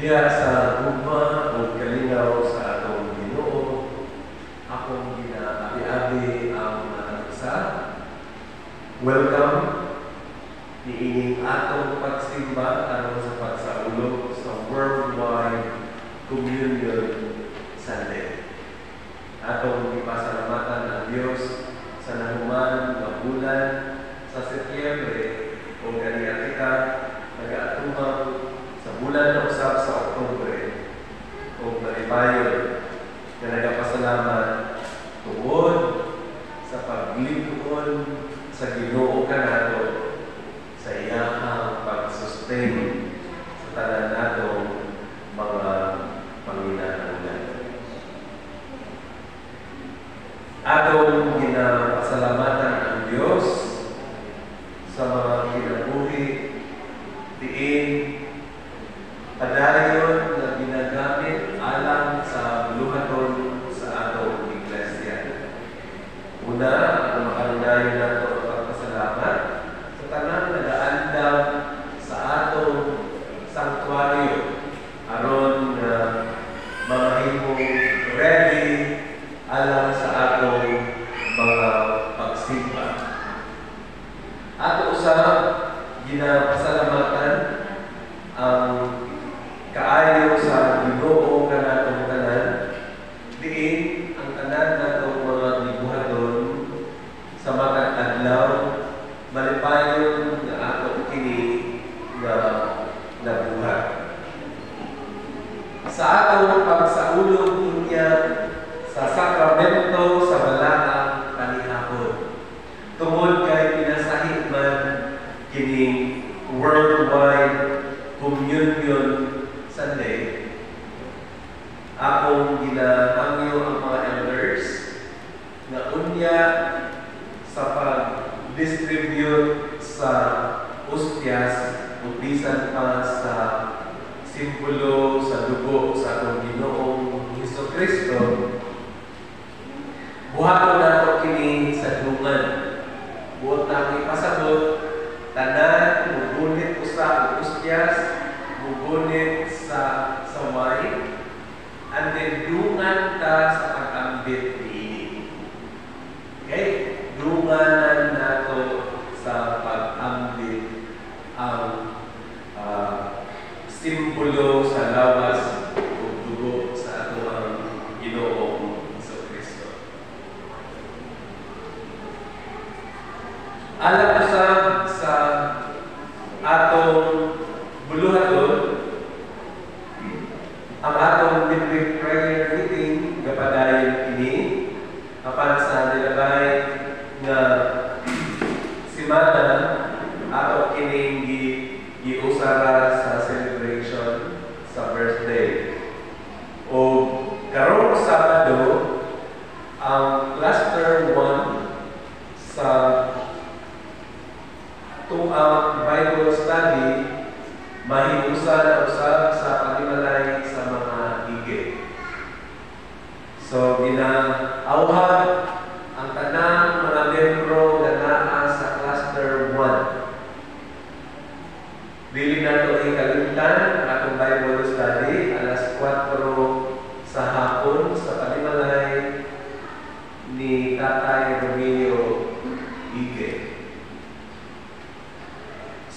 Diya sa gugma o kalingaw sa atong Ginoo, akong ginaabi-abi ang isa. Welcome niining atong pagsimba aron sa pagsaulog sa Worldwide Communion Sunday. Atong ipasalamatan ang Dios sa nahuman nga bulan sa Setyembre o ganiatika nag-atumang sa bulan na usab sa Oktubre o nalibayon na nagapasalamat tungod sa paglingkod sa Ginoo kanato sa iyahang pag-sustain sa tanan natong mga panginahanglan. Atong ginapasalamatan ang Dios sa mga kinabuhi diin padayon na ginagamit alang sa buluhaton sa atong iglesia. Una, ang makalunayon nato ang pagpasalamat sa tanang nagaandam sa atong sanktuaryo aron na mamahimong ready alang sa atong mga pagsimba. Ato usab ginapasalamatan ang kaayo sa Ginoo kanatong tanan diin ang tanan natong mga gibuhaton sa matag adlaw malipayon nga ato kini nga nabuhat. Sa atong pagsaulog unya sa sakramento sa balaang kanihapon tungod kay pinasahi man kining Worldwide Communion Sunday, akong ginahangyo ang mga elders na unya sa pag-distribute sa ustyas o bisan pa sa simbolo sa dugo sa atong Ginoong Hesukristo. Buhaton nato kini sa dungan. Buot na ipasabot tanan mugunit usa og ustyas, mugunit sa wine, and then dungan ta sa pag-ambit niini. Okay? Dunganan nato sa pag-ambit ang simbolo sa lawas o dugo sa ato ang Ginoong Hesukristo. Alam usab sa atong buluhaton ang atong midweek prayer meeting gapadayon kini apan sa nilabay nga simana ato kining giusara sa celebration sa birthday. O karong Sabado ang cluster 1 sa tuang Bible study mahiusa na usab sa panimalay sa mga higit. So ginaawhag ang tanang mga membro na naa sa cluster 1. Dili nato ikalimtan ang atong Bible study alas 4 sa hapon sa panimalay ni Tatay Romeo Ige.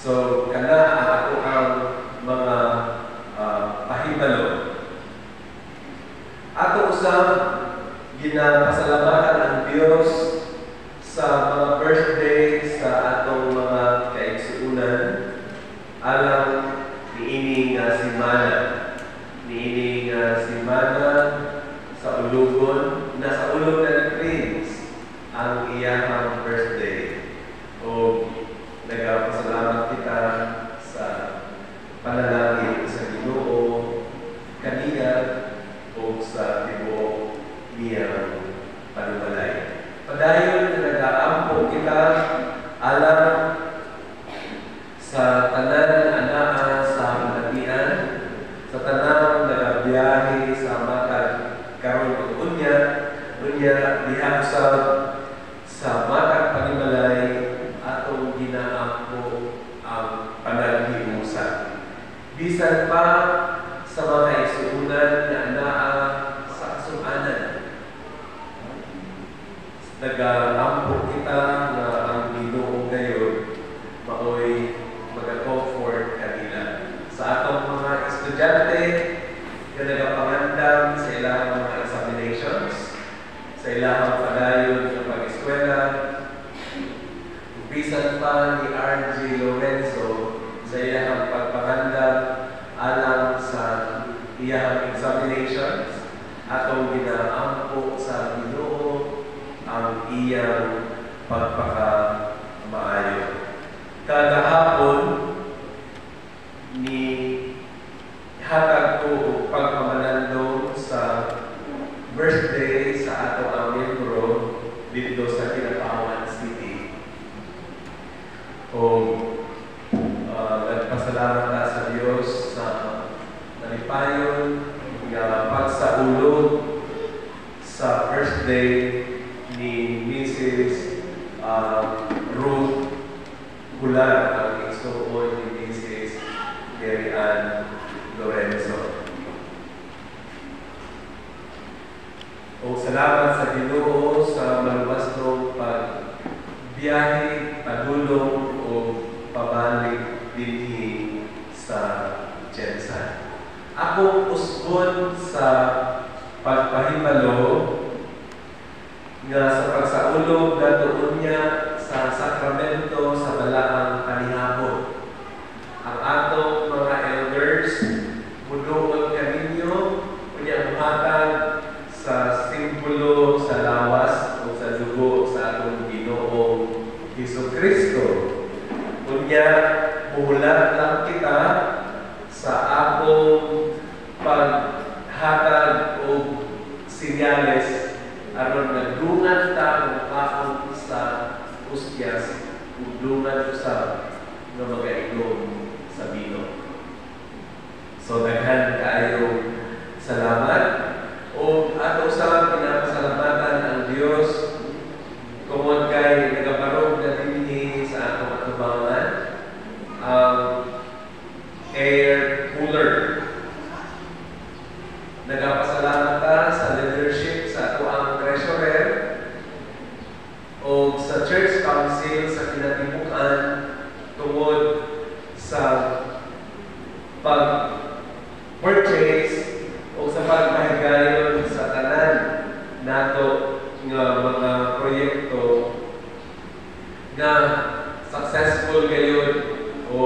So, kana ang ato ang mga pahibalo. Ato usab ginapasalamatan ang Dios sa mga birthday sa atong mga kaigsuunan alang niini nga simana. Niini nga simana sa ulugon, nasa ulog na ni Prince ang iyahang birthday. O nagpasalamat kita sa panalangin sa Ginoo kaniya o sa tibuok niyang panimalay. Padayon na nag-aampo kita alam sa tanan anaa sa malatian, sa tanan nagabiyahe sa matag karon ug unya dihagsa sa matag panimalay atong ginaampo ang panaghiusa. Bisan pa sa bisan pa ni R.G. Lorenzo sa iyang pagpangandam alang sa iyang examinations atong ginaampo sa Ginoo ang iyang pagpakamaayo. Kagahapon ni hatag ko og pagpamalandong sa birthday sa ato ang miyembro dito sa Kinapawan City. O nagpasalamat na sa Diyos sa nalipayon nga pagsaulog sa birthday ni Mrs. Ruth Bulan, ang igsuon ni Mrs. Mary Ann Lorenzo. O salamat sa Ginoo sa maluwasong pagbiyahe, padulong o pabalik dinhi sa Jensan. Ako usbon sa pagpahibalo nga sa pagsaulog natuon niya sa sakramento sa balaang kanihapon. Ang atong mga elders muduon kaninyo unya buhatag sa simbolo sa lawas o sa dugo sa atong Ginoong Hesukristo. Unya muhulat lang kita sa akong paghatag o sinyales aron nagdungan ta kung akong sa ustyas kung dungan usab nga magainom sa bino. So daghan kaayo salamat o ato usab pinapasalamatan ang Dios tungod kay nagabarog na dinhi sa atong atubangan ang air cooler. Nagapasalamat ta sa leadership sa ato ang treasurer o sa church council sa kinatibukan tungod sa pag-purchase o sa pagpahigayon sa tanan nato nga mga proyekto na successful gayon o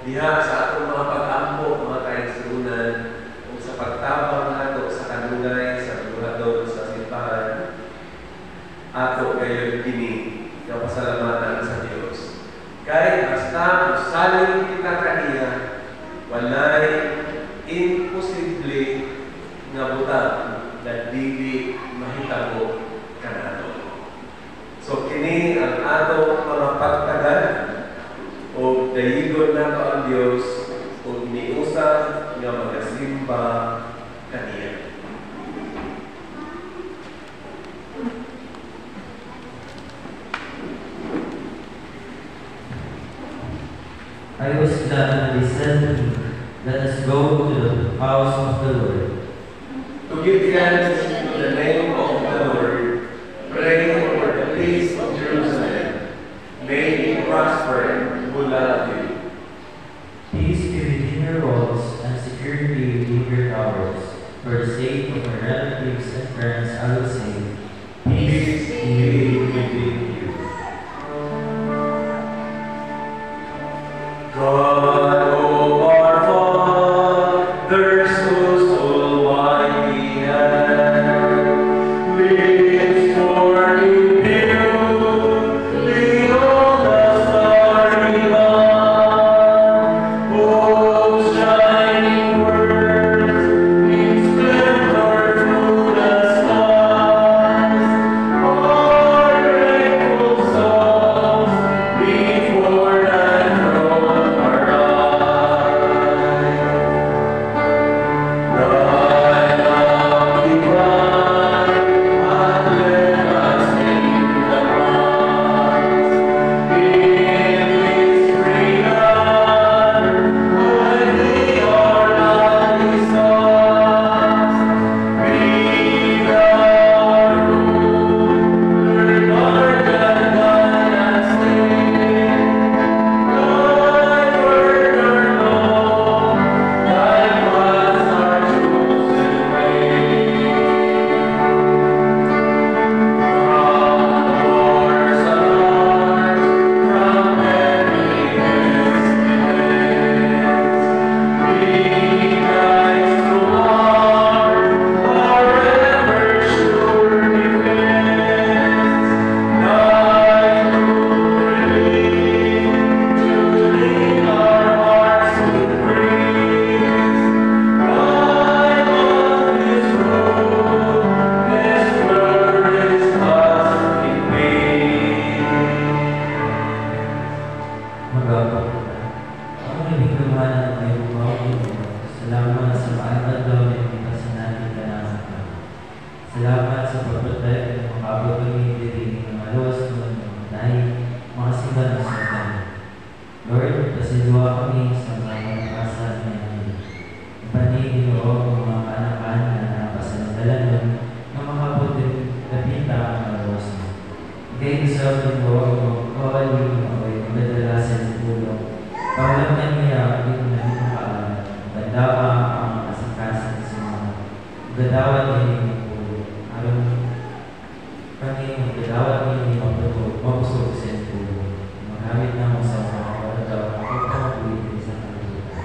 diha sa atong mga pag-ampo, mga kaigsunan o sa pagtabang nato sa kanunay sa luhadon sa simbahan ato gayon kini nga pasalamatan sa Dios. Kay basta usaling kita kaniya, walay imposible nga butang na dili mahitabo kanato. So kini ang ato mga pagtagan o dayigon nato ang Dios o niusap nga magasimba kaniya. I was glad when they said to me, "Let us go to the house of the Lord." To give thanks to the name of the Lord, pray for the peace of Jerusalem. May it prosper who love you. Peace be within your walls and security within your towers. For the sake of my relatives and friends, I will say, peace be within you. God of our fathers, whose almighty hand leads forth in beauty all the starry land, whose shining words in splendor through the sky. magagawa kita. Ako ay biglaman ay umawi mo. Salamat sa maagadaw na ipitasan natin ka naman ka. Salamat sa pagpatay ng makabot kami diri ng maluwas ng dahil makasimba ng satan. Lord, pasidwa kami sa mga nakasan namin. Ipanigin mo ang mga kanakaan na napasandalan nun na makabot din kapita ang maluwas mo. Ikay isawin mo ang kawalin mo ay magdadalasan ng tulong. Pahalamnan niya ang iyong nakaan. Gadawa ang kasangkasan sa mga gadawan niya ng tulong. Alam kami ang gadawan niya ng mapusog sa tulong. Magamit na mo sa mga kawaladaw ang pagkakulitin sa kalutan.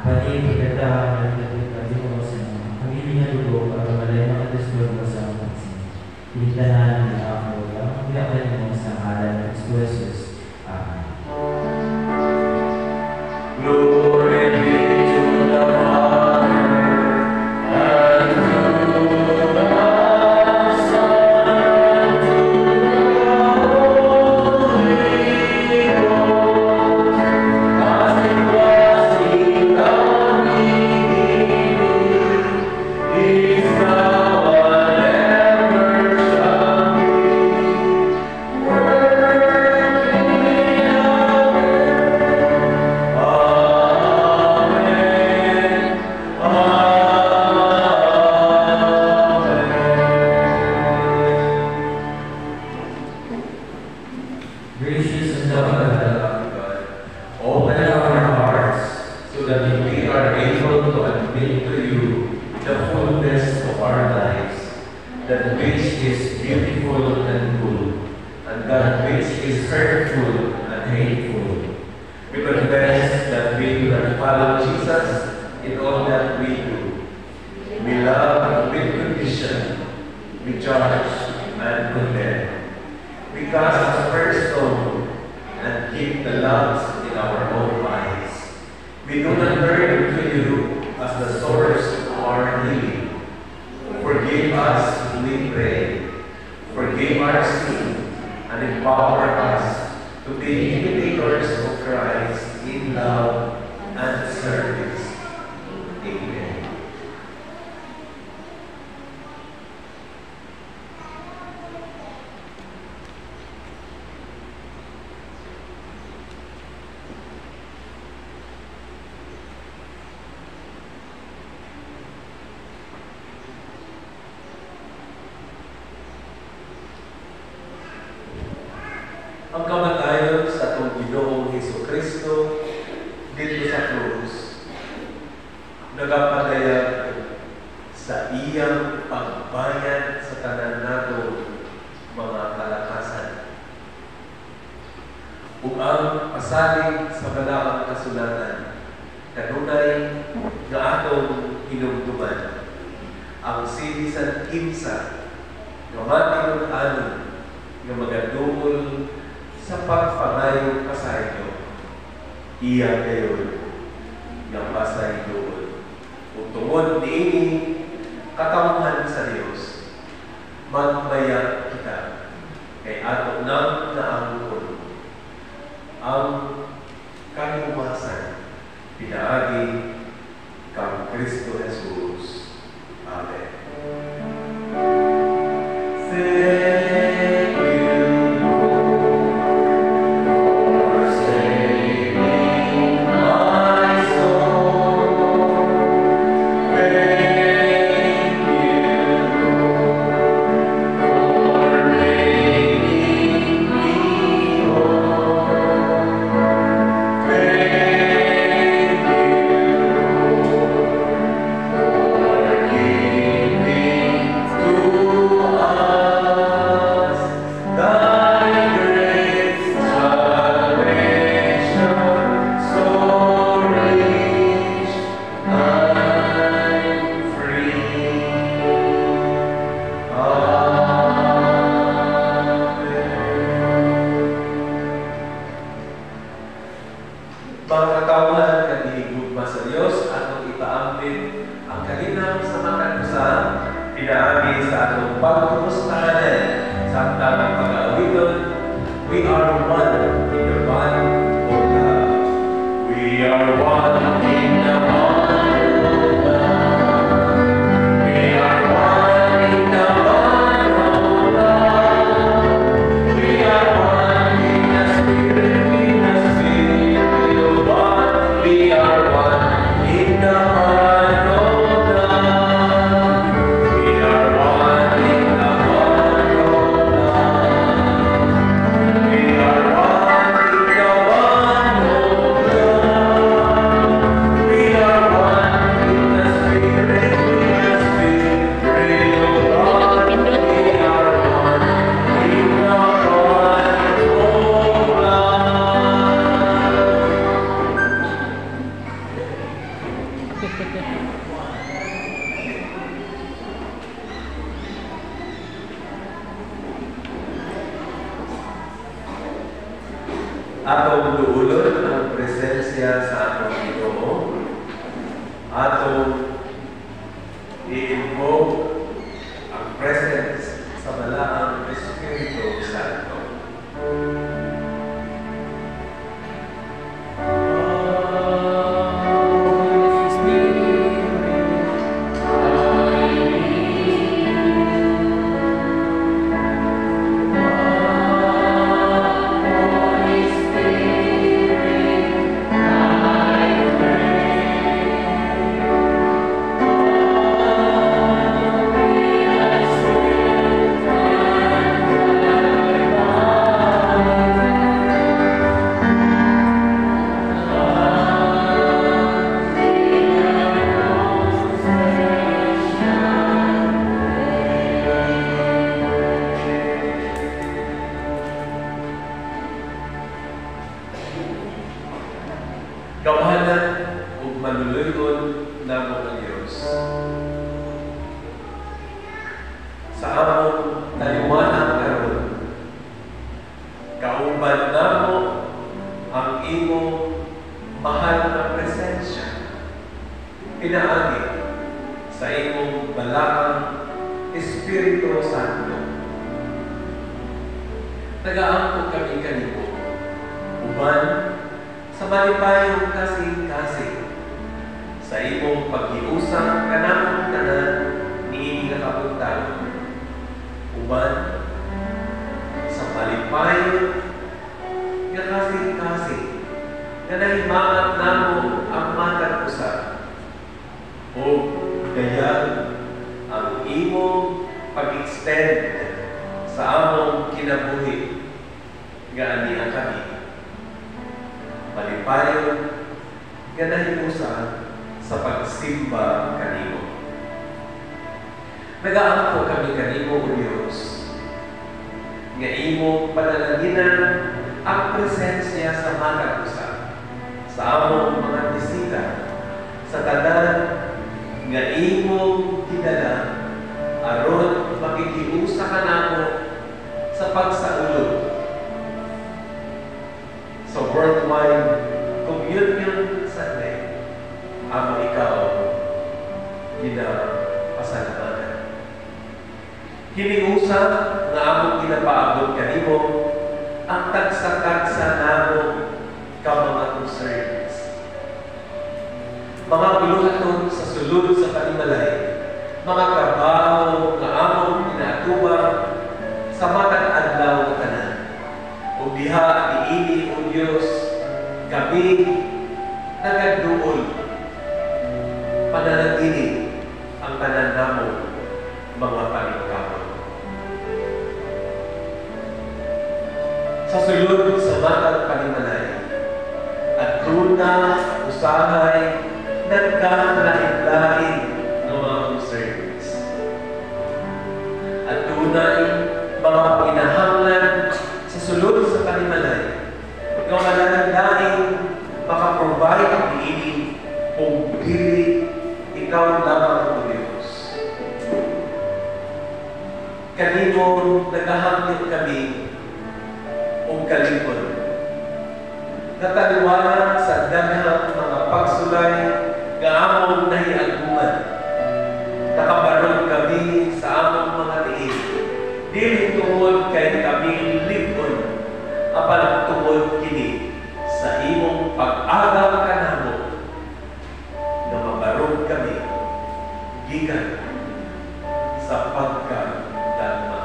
Pati pagkatawa ng nagkakabi mo sa mga pamilya lugo para malay mga disturbo sa mga pansin. Pinitanan ng ako ang pagkakabi mo sa ngalan ng Jesus. Amen. Glory be to the Father, and to the Son, and to the Holy Ghost, as it was in the beginning, is now, and ever shall be, world Gracious and loving God, open our hearts so that we are able to admit to you the fullness of our lives, that which is beautiful and good, and that which is hurtful and hateful. We confess that we will follow Jesus in all that we do. We love with condition, we judge and condemn. We cast the first stone and keep the loves in our own minds. We do not turn to you as the source of our healing. Forgive us, we pray. Forgive our sin and empower us to be imitators of Christ in love and service. Amen. Ang kamatayon sa atong Ginoong Hesukristo dito sa krus, nagapatayag sa iyang pagbayad sa tanan natong mga kalakasan. Ug ang pasalig sa balaang kasulatan, kanunay nga atong hinumduman ang silisan kinsa nga matingon-anon nga magadungol sa pagpangayo pasaylo, iya gayon ng pasaylo. Kung tungod niini katamhan sa Dios, magmaya kita kay ato nang naangkon ang kahimasan pinaagi kang Kristo Jesus. Amen. We are one in the body of God. atong duulon ang presensya sa atong Ginoo, atong i-invoke ang presence sa balaang Espiritu Santo. Kawahanan ug manuluyon namo ang Dios. Sa among taliwanag karon, kauban namo ang imong mahal na presensya. Pinaagi sa imong balaang Espiritu Santo. Nagaangkog kami kanimo. Uban sa malipayong kasing-kasing sa imong paghiusang kanamong tanan niini nga kapuntahan. Uban sa malipayong nga kasing-kasing nga nahimangat namo ang matag usa o gayag ang imong pag-extend sa among kinabuhi nga aniya kami. Malipayon nga nahimusan sa pagsimba kanimo. Nagaangko kami kanimo, O Diyos, nga imong panalaginan ang presensya sa matag usa sa among mga bisita sa tanan nga imong gidala aron makikiusa kanamo sa pagsaulog sa worldwide communion Sunday. Amo ikaw ginapasalamatan. Hiniusa nga among ginapaabot kanimo ang tagsa-tagsa namo ka mga concerns. Mga buluhaton sa sulod sa panimalay, mga trabaho nga among ginatuwa sa matag adlaw nga tanan. O diha niini, O Diyos, kami nagaduol pananatili ang tanan namo mga paningkamot. Sa sulod sa matag panimalay, at tuna, usahay, nagkalain-lain ng mga concerns. At tunay, mga pinahanglan sa sulod sa panimalay, nga malalagdaing makaprovide ang diini kung dili ikaw lamang, O Diyos. Kanino nagahanglit kami o kalipon. Nataliwanag sa daghang mga pagsulay nga among nahiaguman. Nakabarog kami sa among mga tiil. Dili tungod kay kami libon, apan tungod kini sa imong pag-agaw kanamo na mabarog kami gikan sa pagkadagma.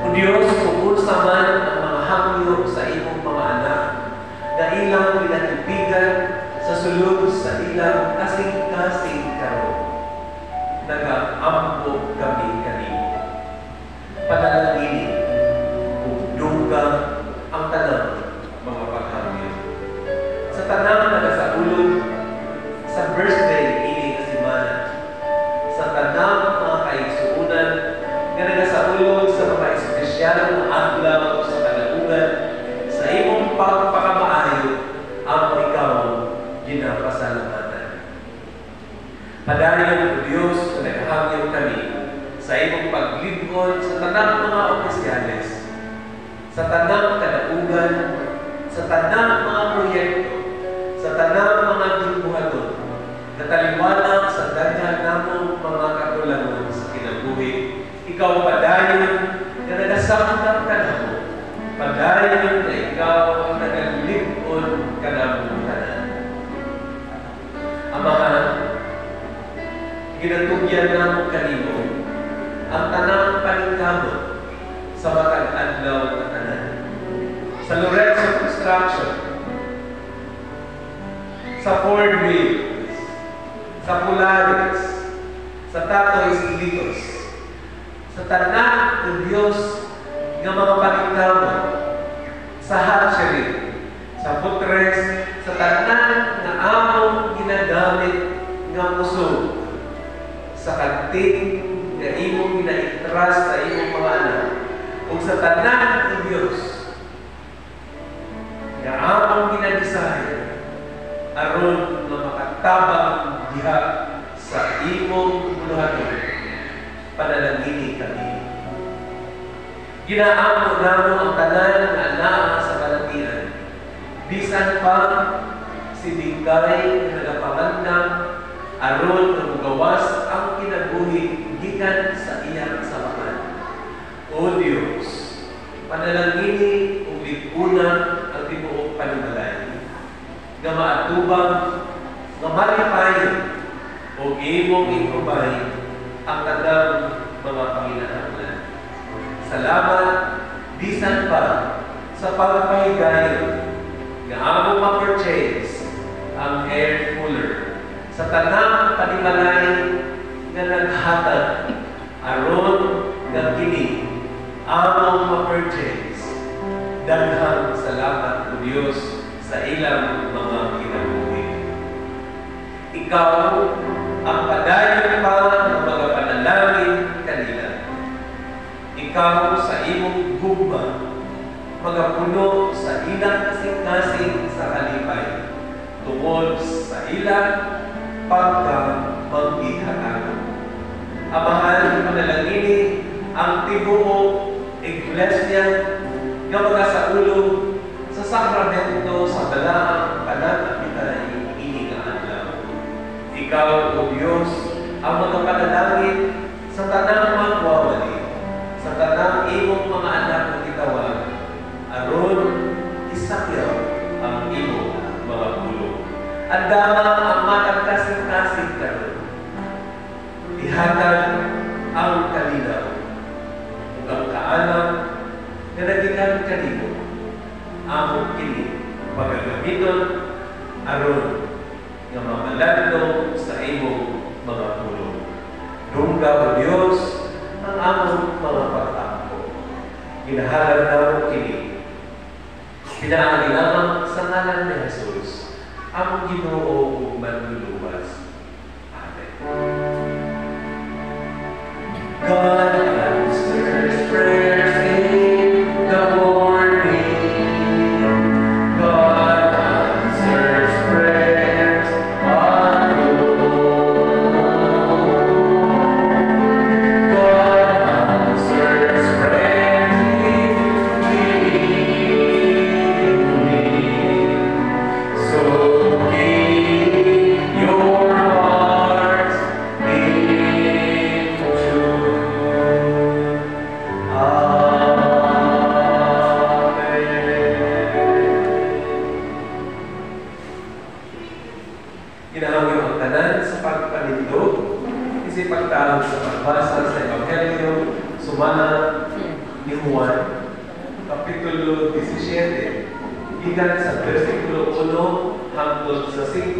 O Diyos, kung unsa man ang mga hangyo sa imong mga anak na ilang pinatipigan sa sulod sa ilang kasing-kasing karon, nag-aambog kami kanimo. Panalangin kung dugang ang tanang mga paghangyo. Sa tanang nagasaulog sa birthday ini kasimana, sa tanang mga kaigsuunan nga nagasaulog sa mga espesyal na adlaw sa kalaugan, sa imong pagpakamaayo ang ikaw ginapasalamatan. Padayon, O Diyos, na naghangyo kami sa imong paglingkod sa tanang mga opisyales, sa tanang kalaugan sa tanang mga proyekto, sa tanang mga gibuhaton, nataliwanag sa daghan namong mga kakulangon sa kinabuhi. Ikaw padayon na nagasangkap ka namo, padayon na ikaw ang nagalibon ka namong tanan. Amahan, ginatugyan namong kanimo ang tanang paningkamot sa matag adlaw na tanan. Sa Lorenzo Construction, sa Ford Wheels, sa Polaris, sa Tatoy's Litos, sa tanan ng Diyos ng mga paningkamot, sa hatchery, sa putres, sa tanan na among ginagamit ng puso, sa kanting na imong ginaitras sa imong mga anak, o sa tanan ng Diyos na among ginadesign aron na makatabang diha sa imong buluhaton, panalangini kami. Ginaamo namo ang tanan na anaa sa kalatian, bisan pa si Bingkay na nagapamandang aron na mugawas ang kinabuhi gikan sa iyang samahan. O Diyos, panalangini ug lig-una ang tibuok panumalay, nga maatubang, nga malipayon, o imong ikubay ang tanang mga panginahanglan. Salamat, bisan pa sa pagpahigayon nga among ma-purchase ang air cooler sa tanang panimalay nga naghatag aron nga kini among ma-purchase. Daghang salamat o Diyos sa ilang mga kinabuhi. Ikaw ang padayon pa ng mga panalangin kanila. Ikaw sa imong gugma, mga puno sa ilang kasing-kasing sa kalipay, tungod sa ilang pagka-maghihatag. Amahan, panalangini ang tibuok iglesia nga mga sa ulo sa sakramento sa dalahang pananamitay ini nga adlaw. Ikaw, O Diyos, ang mga panalangin sa tanang magwawali, sa tanang imong mga anak na itawag, aron isakyaw ang imong mga pulo. Andama ang matang kasing-kasing karon. Ihatag ang kalinaw ug ang kaalam na nagikan kanimo among kini pagagamiton aron nga mamaladlong sa imong mga pulo. Dungga o Diyos ang among mga pagtakbo. Ginahalad namo kini. Pinaagilamang sa ngalan ni Jesus, among Ginoo ug manluluwas. Amen. God answers prayers in the morning. God answers prayers on God answers prayers in the evening. So keep your hearts in tune. Ginahangyo ang tanan sa pagpanindog, kasi pagtawag sa pagbasa sa Ebanghelyo, sumala ni Juan, Kapitulo 17, gikan sa versikulo 1 hangtod sa 5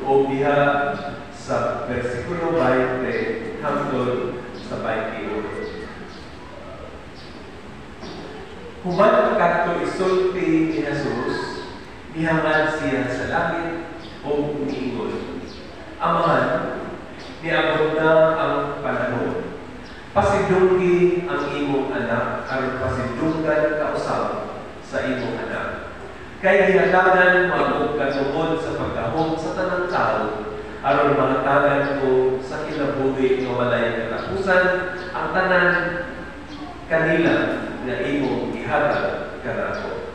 o diha sa versikulo 20 hangtod sa 21. Human kadto isulti ni Jesus, nihangad siya sa langit o umiingon. Amahan, niabot na ang panahon. Pasidunggi ang imong anak, aron pasidunggan kausaw sa imong anak. Kay gihatagan mo katungod sa pagkahom sa tanang tao, aron mahatagan ko sa kinabuhi nga walay katapusan ang tanan kanila nga imong ihatag kanako.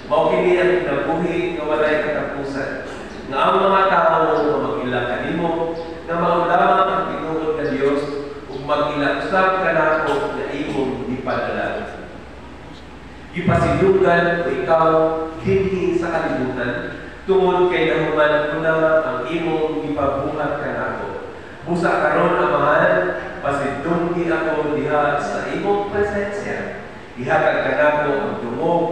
Mao kini ang kinabuhi nga walay katapusan. Nga ang mga tao nga mag-ila kanimo, nga maulaman ang tinuod nga Dios ug mag-ila usab kanako na imong gipadala. Ipasilugan o ikaw dinhi sa kalibutan tungod kay nahuman ko na ang imong ipabuhat kanako. Busa karon amahan, pasidunggi ako diha sa imong presensya. Ihatag kanako ang dungog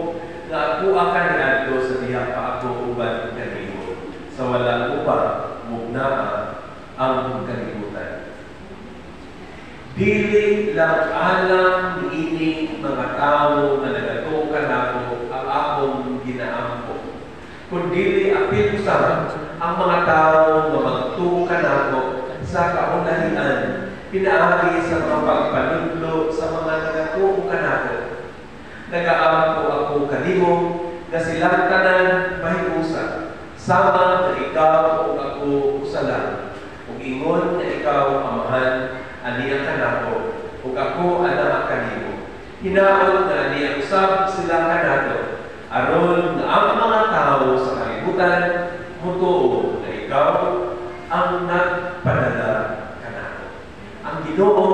nga ako akan niadto sa diha pa ako uban kanimo. Sa walang uba, mugnaa ang kalibutan. Dili lang alam niini mga tao na nagato kanako ang akong ginaampo. Kundi apil usab ang mga tao nga magtuo kanako sa kaulahian, pinaagi sa mga pagpanudlo sa mga nagatuo kanako. Nagaampo ako kanimo na silang tanan mahiusa, sama na ikaw o ako usalang. Ug ingon na ikaw amahan aniya kanako, ug ako anak kanimo. Hinaot na aniya usab sila kanato, aron nga ang mga tao sa kalibutan mutuo na ikaw ang nagpadala kanako. Ang Ginoo